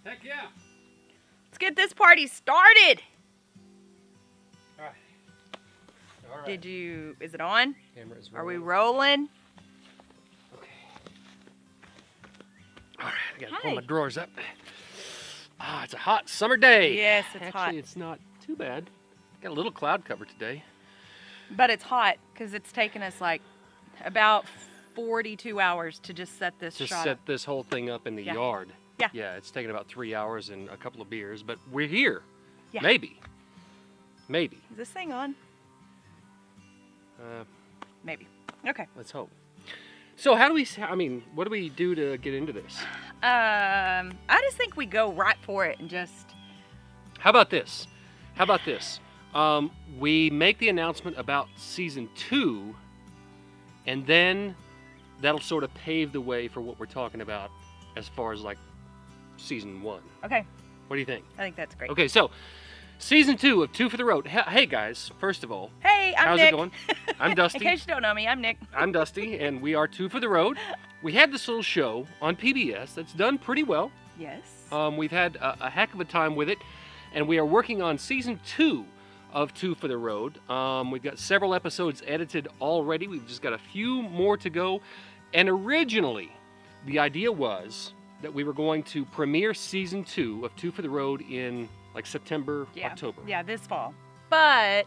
Heck yeah. Let's get this party started. All right. Is it on? Camera is Are we rolling. rolling? Okay. All right, I gotta Hi. pull my drawers up. It's a hot summer day. Yes, it's hot. Actually, it's not too bad. Got a little cloud cover today. But it's hot because it's taken us like about 42 hours to just set this Just shot set up. this whole thing up in the Yeah. yard. Yeah. Yeah, it's taken about 3 hours and a couple of beers, but we're here. Yeah. Maybe. Is this thing on? Maybe. Okay. Let's hope. So what do we do to get into this? I just think we go right for it and just. How about this? We make the announcement about season 2, and then that'll sort of pave the way for what we're talking about as far as like season 1. Okay. What do you think? I think that's great. Okay, so season 2 of Two for the Road. Hey guys, first of all, Hey, I'm how's Nick. it going? I'm Dusty. In case you don't know me, I'm Nick. I'm Dusty, and we are Two for the Road. We had this little show on PBS that's done pretty well. Yes. We've had a heck of a time with it, and we are working on season 2 of Two for the Road. We've got several episodes edited already. We've just got a few more to go. And originally, the idea was that we were going to premiere season 2 of Two for the Road in like September, October. Yeah, this fall. But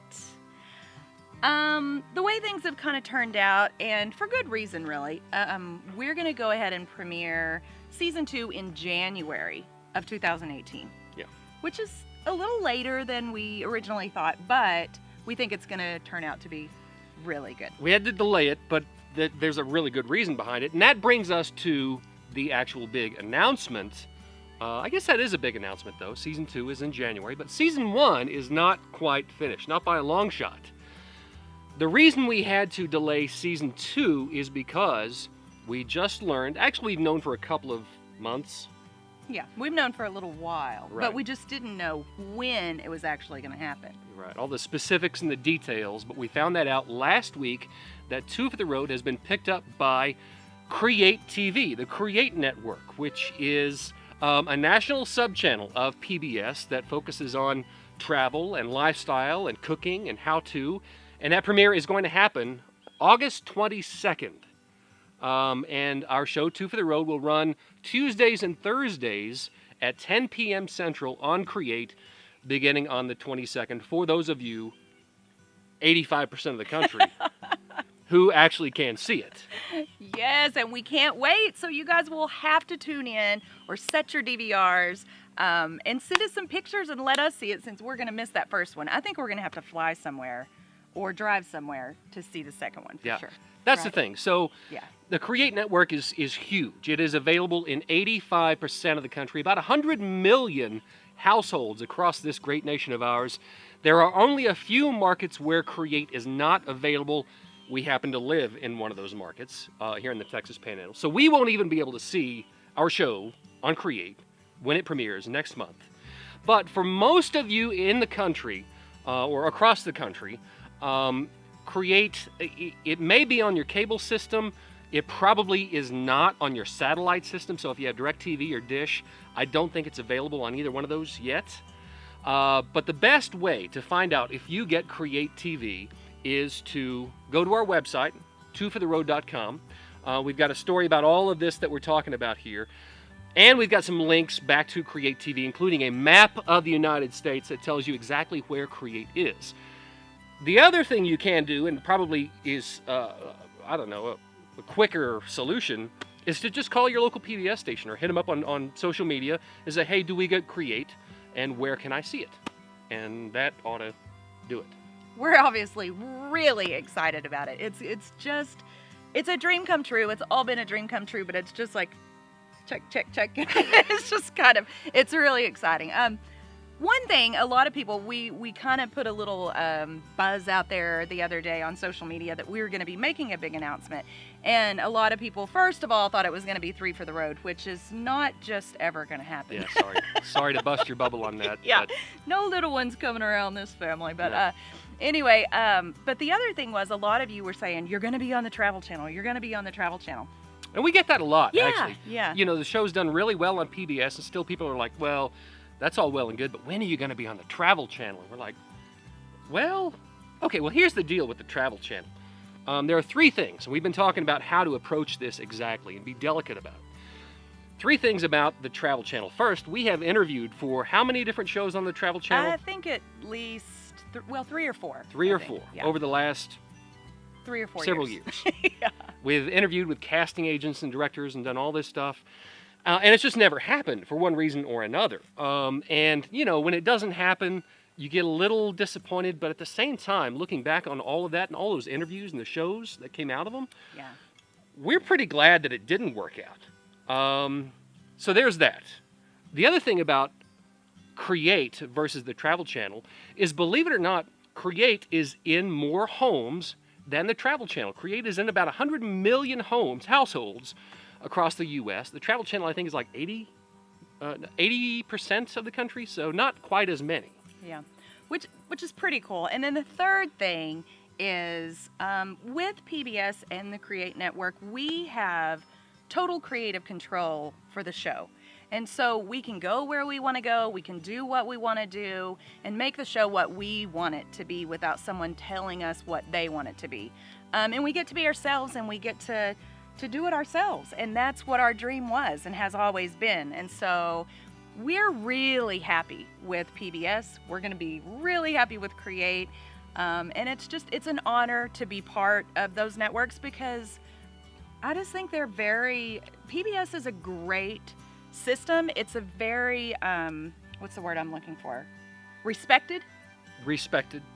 the way things have kind of turned out, and for good reason, really, we're going to go ahead and premiere season 2 in January of 2018. Yeah. Which is a little later than we originally thought, but we think it's going to turn out to be really good. We had to delay it, but there's a really good reason behind it. And that brings us to the actual big announcement. I guess that is a big announcement, though. Season 2 is in January, but Season 1 is not quite finished, not by a long shot. The reason we had to delay Season 2 is because we just learned, actually we've known for a couple of months. Yeah, we've known for a little while, Right. but we just didn't know when it was actually going to happen. Right, all the specifics and the details, but we found that out last week that Two for the Road has been picked up by Create TV, the Create Network, which is a national subchannel of PBS that focuses on travel and lifestyle and cooking and how-to, and that premiere is going to happen August 22nd. And our show, Two for the Road, will run Tuesdays and Thursdays at 10 p.m. Central on Create, beginning on the 22nd. For those of you, 85% of the country, who actually can see it. Yes, and we can't wait. So you guys will have to tune in or set your DVRs and send us some pictures and let us see it, since we're going to miss that first one. I think we're going to have to fly somewhere or drive somewhere to see the second one for sure. That's the Right. thing. So Yeah. the Create Network is huge. It is available in 85% of the country, about 100 million households across this great nation of ours. There are only a few markets where Create is not available. We happen to live in one of those markets here in the Texas Panhandle. So we won't even be able to see our show on Create when it premieres next month. But for most of you in the country or across the country, Create, it may be on your cable system. It probably is not on your satellite system. So if you have DirecTV or Dish, I don't think it's available on either one of those yet. But the best way to find out if you get Create TV is to go to our website, twofortheroad.com. We've got a story about all of this that we're talking about here. And we've got some links back to Create TV, including a map of the United States that tells you exactly where Create is. The other thing you can do, and probably is, a quicker solution, is to just call your local PBS station or hit them up on social media and say, hey, do we get Create, and where can I see it? And that ought to do it. We're obviously really excited about it. It's a dream come true. It's all been a dream come true, but it's just like, check. It's just it's really exciting. One thing, a lot of people, we kind of put a little buzz out there the other day on social media that we were going to be making a big announcement. And a lot of people, first of all, thought it was going to be Three for the Road, which is not just ever going to happen. Yeah, sorry. Sorry to bust your bubble on that. Yeah, but no little ones coming around this family. But Yeah. anyway, but the other thing was, a lot of you were saying, you're going to be on the Travel Channel. You're going to be on the Travel Channel. And we get that a lot, Yeah, actually. yeah. You know, the show's done really well on PBS, and still people are like, well, that's all well and good, but when are you going to be on the Travel Channel? And we're like, well, okay, well, here's the deal with the Travel Channel. There are three things, and we've been talking about how to approach this exactly and be delicate about it. Three things about the Travel Channel. First, we have interviewed for how many different shows on the Travel Channel? I think at least, 3 or 4. Three I or think. four Yeah. over the last 3 or 4 several years. years. Yeah. We've interviewed with casting agents and directors and done all this stuff. And it's just never happened for one reason or another. And, you know, when it doesn't happen, you get a little disappointed. But at the same time, looking back on all of that and all those interviews and the shows that came out of them, Yeah. we're pretty glad that it didn't work out. So there's that. The other thing about Create versus the Travel Channel is, believe it or not, Create is in more homes than the Travel Channel. Create is in about 100 million households across the U.S. The Travel Channel, I think, is like 80% of the country, so not quite as many. Yeah, which is pretty cool. And then the third thing is with PBS and the Create Network, we have total creative control for the show. And so we can go where we want to go, we can do what we want to do, and make the show what we want it to be without someone telling us what they want it to be. And we get to be ourselves, and we get to do it ourselves. And that's what our dream was and has always been. And so we're really happy with PBS. We're going to be really happy with Create. And it's an honor to be part of those networks, because I just think PBS is a great system. It's a very, what's the word I'm looking for? Respected,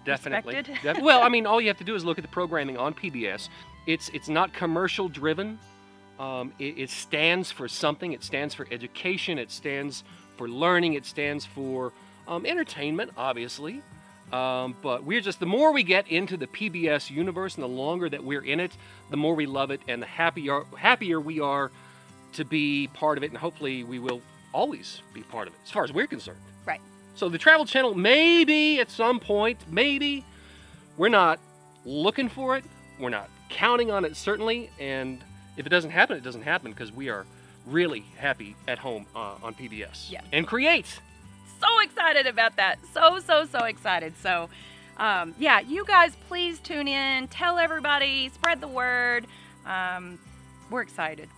definitely. Respected? Well, I mean, all you have to do is look at the programming on PBS. It's not commercial driven. It stands for something. It stands for education. It stands for learning. It stands for entertainment, obviously. But the more we get into the PBS universe and the longer that we're in it, the more we love it, and the happier we are to be part of it, and hopefully we will always be part of it, as far as we're concerned. right? So the Travel Channel, maybe at some point, maybe. We're not looking for it. We're not counting on it, certainly. And if it doesn't happen, it doesn't happen, because we are really happy at home on PBS. Yeah. And Create. So excited about that. So excited. So, yeah, you guys please tune in, tell everybody, spread the word. We're excited.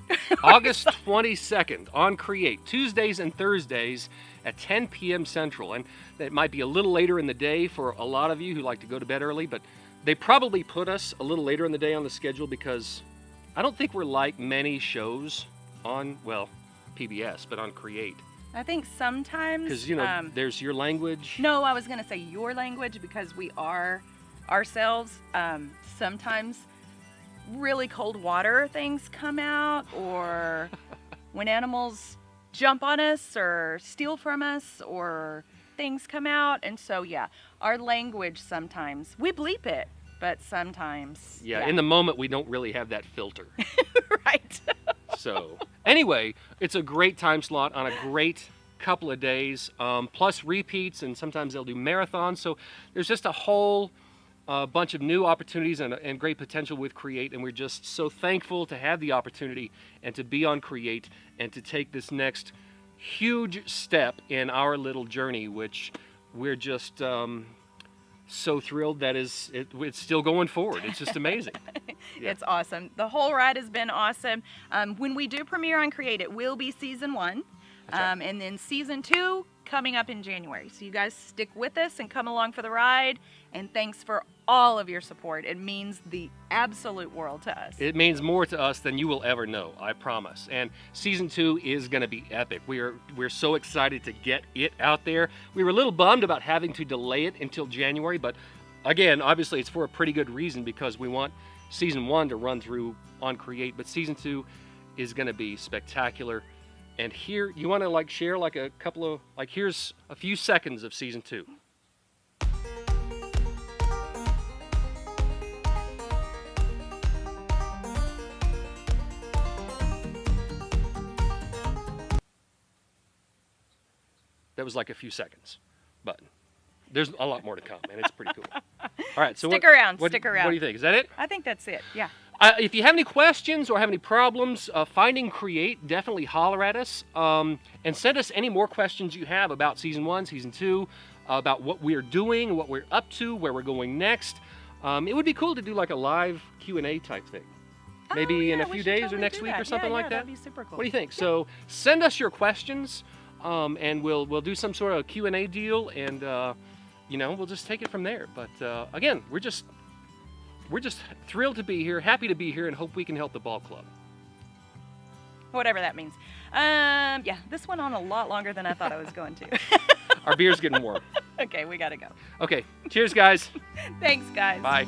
August 22nd on Create, Tuesdays and Thursdays at 10 p.m. Central. And that might be a little later in the day for a lot of you who like to go to bed early, but they probably put us a little later in the day on the schedule because I don't think we're like many shows on, well, PBS, but on Create. I think sometimes... Because, you know, there's your language. No, I was going to say your language, because we are ourselves. Sometimes really cold water things come out, or when animals jump on us or steal from us, or things come out. And so, yeah, our language sometimes, we bleep it, but sometimes... Yeah, in the moment we don't really have that filter. Right. So, anyway, it's a great time slot on a great couple of days, plus repeats, and sometimes they'll do marathons. So there's just a whole bunch of new opportunities and great potential with Create, and we're just so thankful to have the opportunity and to be on Create and to take this next huge step in our little journey, which we're just so thrilled that it's still going forward. It's just amazing. Yeah. It's awesome. The whole ride has been awesome. When we do premiere on Create, it will be season 1. That's right. And then season 2 coming up in January. So you guys stick with us and come along for the ride. And thanks for all of your support. It means the absolute world to us. It means more to us than you will ever know, I promise. And season 2 is going to be epic. We're so excited to get it out there. We were a little bummed about having to delay it until January, but again, obviously it's for a pretty good reason, because we want season 1 to run through on Create, but season 2 is going to be spectacular. And here, you want to share a couple of, here's a few seconds of season 2. That was like a few seconds, but there's a lot more to come, and it's pretty cool. All right, so Stick around. What do you think? Is that it? I think that's it. Yeah. If you have any questions or have any problems finding Create, definitely holler at us and send us any more questions you have about Season 1, Season 2, about what we're doing, what we're up to, where we're going next. It would be cool to do like a live Q&A type thing. Maybe in a few days or next week or something like that. That'd be super cool. What do you think? So send us your questions and we'll do some sort of Q&A deal and we'll just take it from there. But again, we're just thrilled to be here, happy to be here, and hope we can help the ball club. Whatever that means. Yeah, this went on a lot longer than I thought I was going to. Our beer's getting warm. Okay, we gotta go. Okay, cheers, guys. Thanks, guys. Bye.